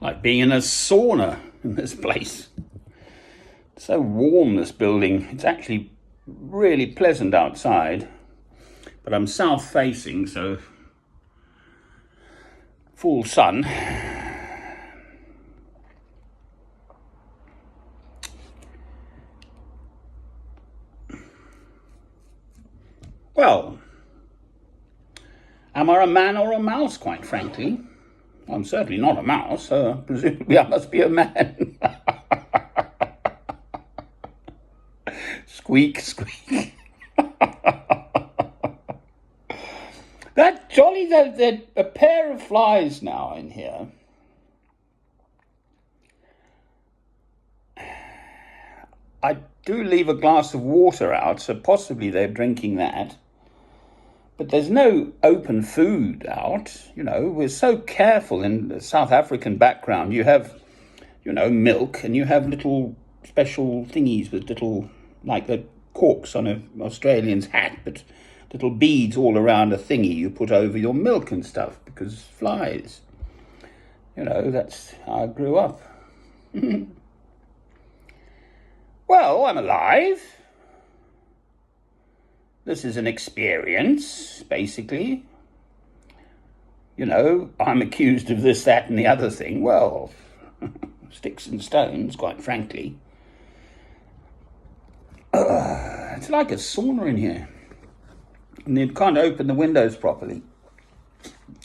Like being in a sauna in this place. It's so warm, this building. It's actually really pleasant outside, but I'm south facing, so full sun. Well, am I a man or a mouse, quite frankly? I'm certainly not a mouse, so presumably I must be a man. Squeak, squeak. That jolly, there's a pair of flies now in here. I do leave a glass of water out, so possibly they're drinking that. But there's no open food out. We're so careful in the South African background. You have, milk, and you have little special thingies with little, like the corks on an Australian's hat, but little beads all around a thingy you put over your milk and stuff, because flies. That's how I grew up. Well, I'm alive. This is an experience, basically. I'm accused of this, that, and the other thing. Well, sticks and stones, quite frankly. It's like a sauna in here. And you can't open the windows properly.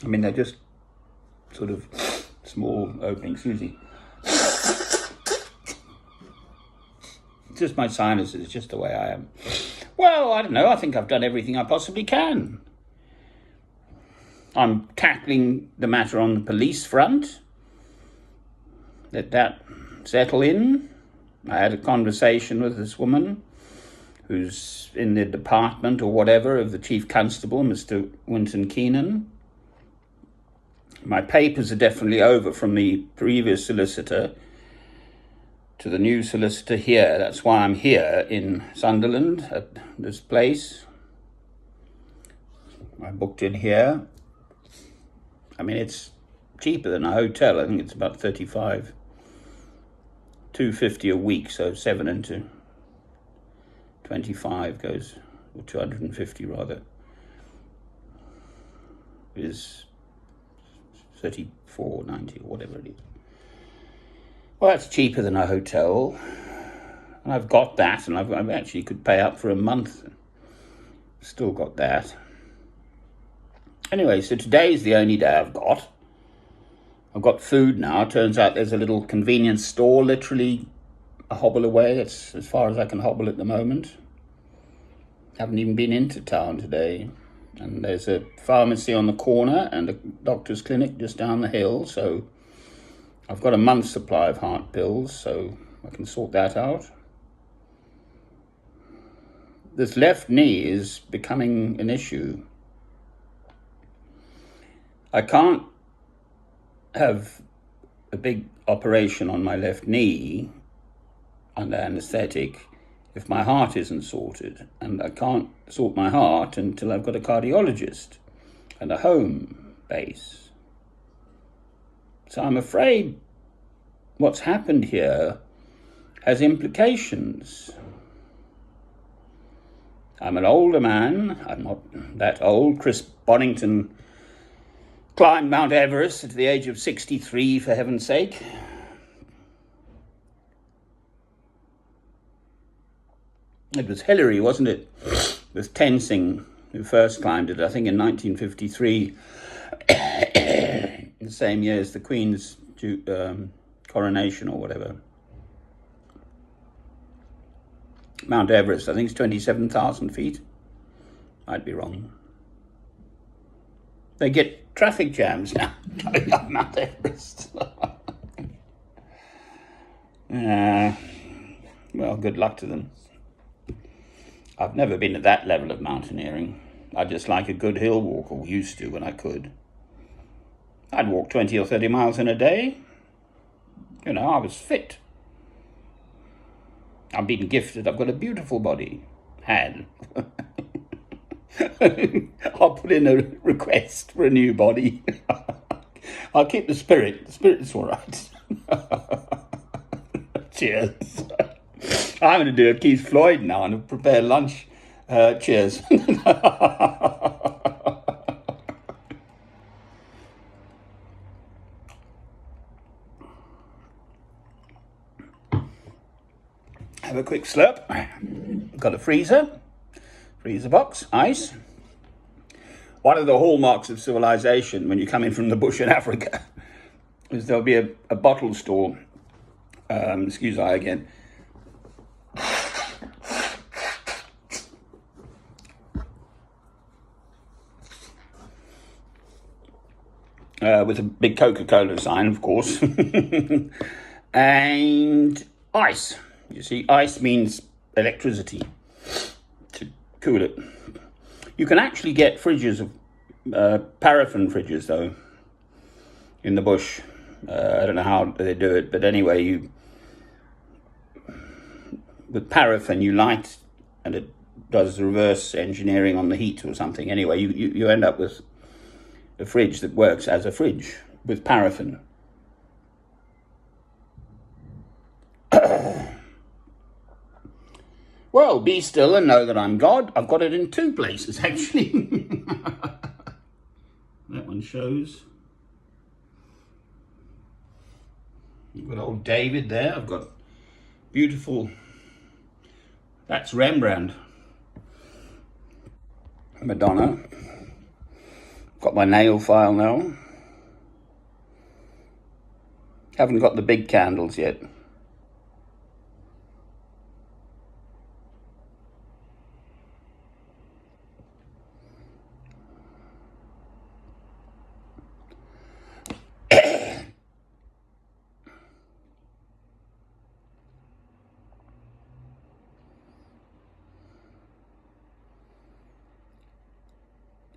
I mean, they're just sort of small openings, usually. It's just my sinuses, it's just the way I am. Well, I don't know, I think I've done everything I possibly can. I'm tackling the matter on the police front. Let that settle in. I had a conversation with this woman who's in the department or whatever of the Chief Constable, Mr. Winton Keenan. My papers are definitely over from the previous solicitor to the new solicitor here. That's why I'm here in Sunderland at this place. I booked in here. I mean, it's cheaper than a hotel. I think it's about 35, $250 a week, so 7 into 25 goes, or 250 rather, is 34.90 or whatever it is. Well, that's cheaper than a hotel, and I've got that, and I've actually could pay up for a month. Still got that. Anyway, so today's the only day I've got. I've got food now. Turns out there's a little convenience store literally a hobble away. That's as far as I can hobble at the moment. Haven't even been into town today. And there's a pharmacy on the corner and a doctor's clinic just down the hill, so I've got a month's supply of heart pills, so I can sort that out. This left knee is becoming an issue. I can't have a big operation on my left knee under anaesthetic if my heart isn't sorted, and I can't sort my heart until I've got a cardiologist and a home base. So I'm afraid what's happened here has implications. I'm an older man. I'm not that old. Chris Bonington climbed Mount Everest at the age of 63, for heaven's sake. It was Hillary, wasn't it? With Tenzing, who first climbed it, I think in 1953, the same year as the Queen's coronation or whatever. Mount Everest, I think it's 27,000 feet. Might be wrong. They get traffic jams now going up Mount Everest. Well, good luck to them. I've never been at that level of mountaineering. I just like a good hill walk, or used to when I could. I'd walk 20 or 30 miles in a day. I was fit. I've been gifted. I've got a beautiful body. Had. I'll put in a request for a new body. I'll keep the spirit. The spirit's all right. Cheers. I'm going to do a Keith Floyd now and prepare lunch. Cheers. Have a quick slurp. Got a freezer box, ice. One of the hallmarks of civilization when you come in from the bush in Africa is there'll be a bottle store. Excuse I again. With a big Coca-Cola sign, of course. And ice. You see, ice means electricity to cool it. You can actually get fridges of paraffin fridges, though, in the bush. I don't know how they do it, but anyway, with paraffin, you light, and it does reverse engineering on the heat or something. Anyway, you end up with a fridge that works as a fridge with paraffin. Well, be still and know that I'm God. I've got it in two places, actually. That one shows. I've got old David there. I've got beautiful... That's Rembrandt. Madonna. Got my nail file now. Haven't got the big candles yet.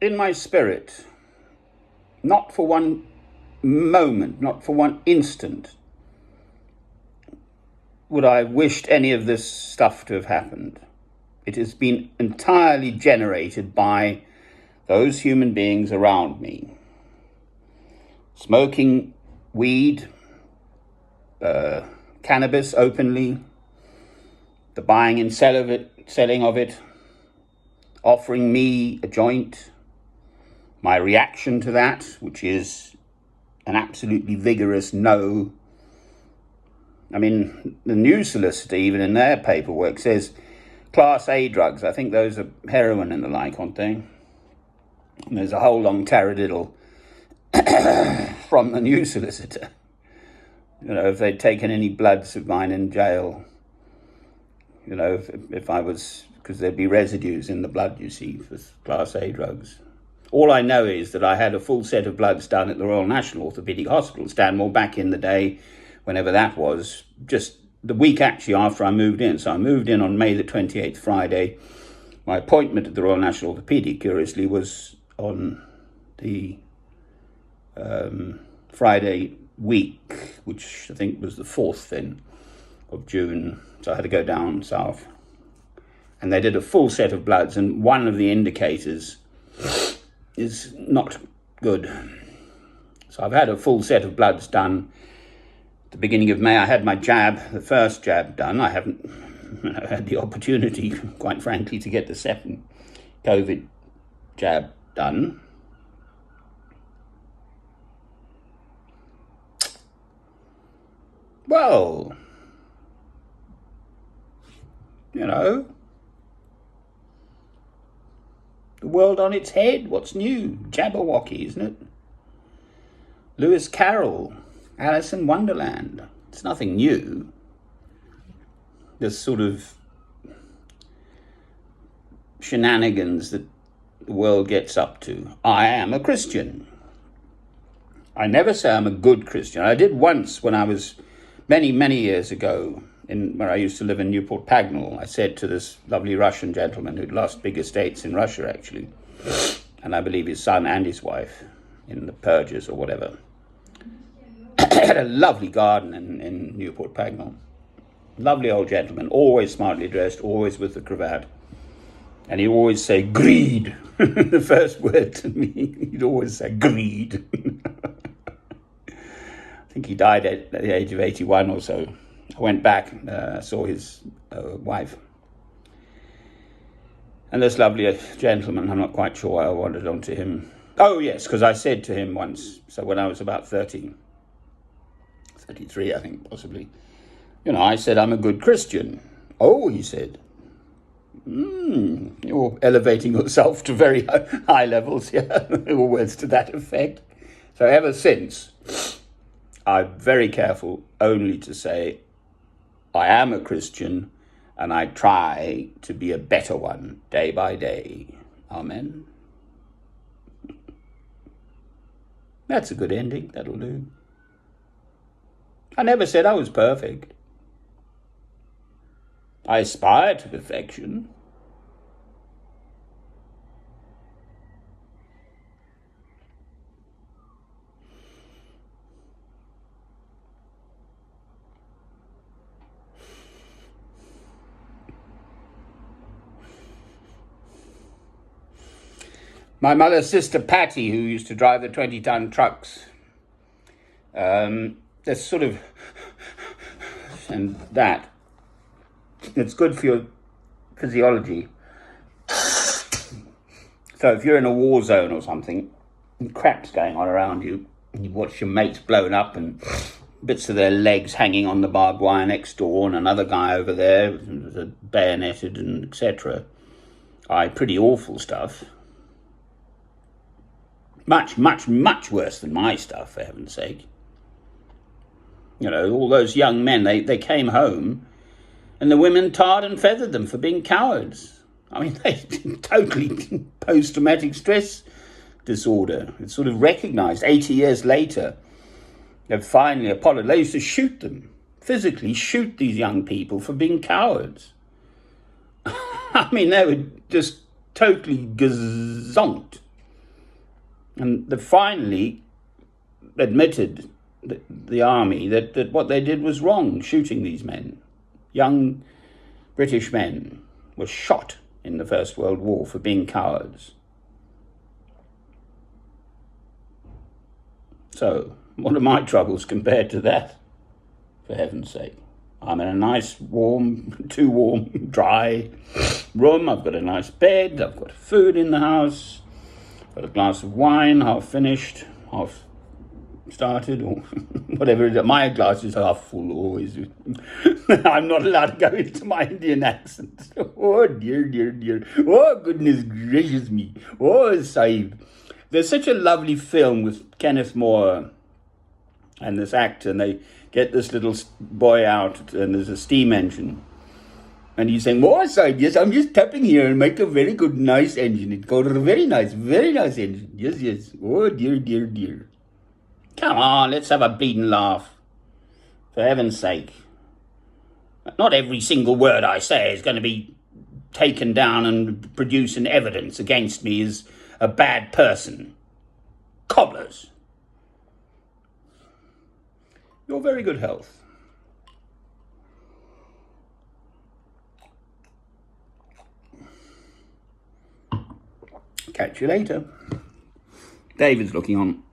In my spirit, not for one moment, not for one instant, would I have wished any of this stuff to have happened. It has been entirely generated by those human beings around me. Smoking weed, cannabis openly, the buying and selling of it, offering me a joint, my reaction to that, which is an absolutely vigorous no. I mean, the news solicitor, even in their paperwork, says Class A drugs. I think those are heroin and the like, aren't they? And there's a whole long taradiddle from the news solicitor. You know, if they'd taken any bloods of mine in jail, you know, if I was, because there'd be residues in the blood, you see, for Class A drugs. All I know is that I had a full set of bloods done at the Royal National Orthopaedic Hospital, Stanmore, back in the day, whenever that was, just the week actually after I moved in. So I moved in on May the 28th, Friday. My appointment at the Royal National Orthopaedic, curiously, was on the Friday week, which I think was the 4th then of June. So I had to go down south. And they did a full set of bloods, and one of the indicators is not good. So I've had a full set of bloods done at the beginning of May. I had my jab, the first jab done. I haven't had the opportunity, quite frankly, to get the second COVID jab done. Well, you know, the world on its head. What's new? Jabberwocky, isn't it? Lewis Carroll, Alice in Wonderland. It's nothing new. This sort of shenanigans that the world gets up to. I am a Christian. I never say I'm a good Christian. I did once when I was many, many years ago, where I used to live in Newport Pagnell. I said to this lovely Russian gentleman who'd lost big estates in Russia, actually, and I believe his son and his wife in the purges or whatever. Had a lovely garden in Newport Pagnell. Lovely old gentleman, always smartly dressed, always with the cravat. And he'd always say, greed. The first word to me, he'd always say, greed. think he died at the age of 81 or so. I went back, saw his wife. And this lovely gentleman, I'm not quite sure why I wandered onto him. Oh, yes, because I said to him once, so when I was about 33, I think, possibly, I said, I'm a good Christian. Oh, he said, you're elevating yourself to very high levels here, or words to that effect. So ever since, I'm very careful only to say, I am a Christian, and I try to be a better one day by day. Amen. That's a good ending. That'll do. I never said I was perfect. I aspire to perfection. My mother's sister Patty, who used to drive the 20-ton trucks, there's sort of, and that, it's good for your physiology. So if you're in a war zone or something, and crap's going on around you, and you watch your mates blown up and bits of their legs hanging on the barbed wire next door, and another guy over there bayoneted and etc. Pretty awful stuff. Much, much, much worse than my stuff, for heaven's sake. All those young men, they came home and the women tarred and feathered them for being cowards. I mean, they totally post-traumatic stress disorder. It's sort of recognized 80 years later. They've finally apologized. They used to shoot them, physically shoot these young people for being cowards. I mean, they were just totally gazonked. And they finally admitted, the army, that what they did was wrong, shooting these men. Young British men were shot in the First World War for being cowards. So, what are my troubles compared to that? For heaven's sake. I'm in a nice, too warm, dry room. I've got a nice bed. I've got food in the house. Got a glass of wine, half finished, half started, or whatever it is. My glass is half full always. I'm not allowed to go into my Indian accent. Oh, dear, dear, dear. Oh, goodness gracious me. Oh, Sahib. There's such a lovely film with Kenneth More and this actor, and they get this little boy out, and there's a steam engine. And he's saying, oh, Sahib, yes, I'm just tapping here and make a very good, nice engine. It's called a very nice engine. Yes, yes. Oh, dear, dear, dear. Come on, let's have a bleeding laugh. For heaven's sake. Not every single word I say is going to be taken down and produce an evidence against me as a bad person. Cobblers. Your very good health. Catch you later. David's looking on.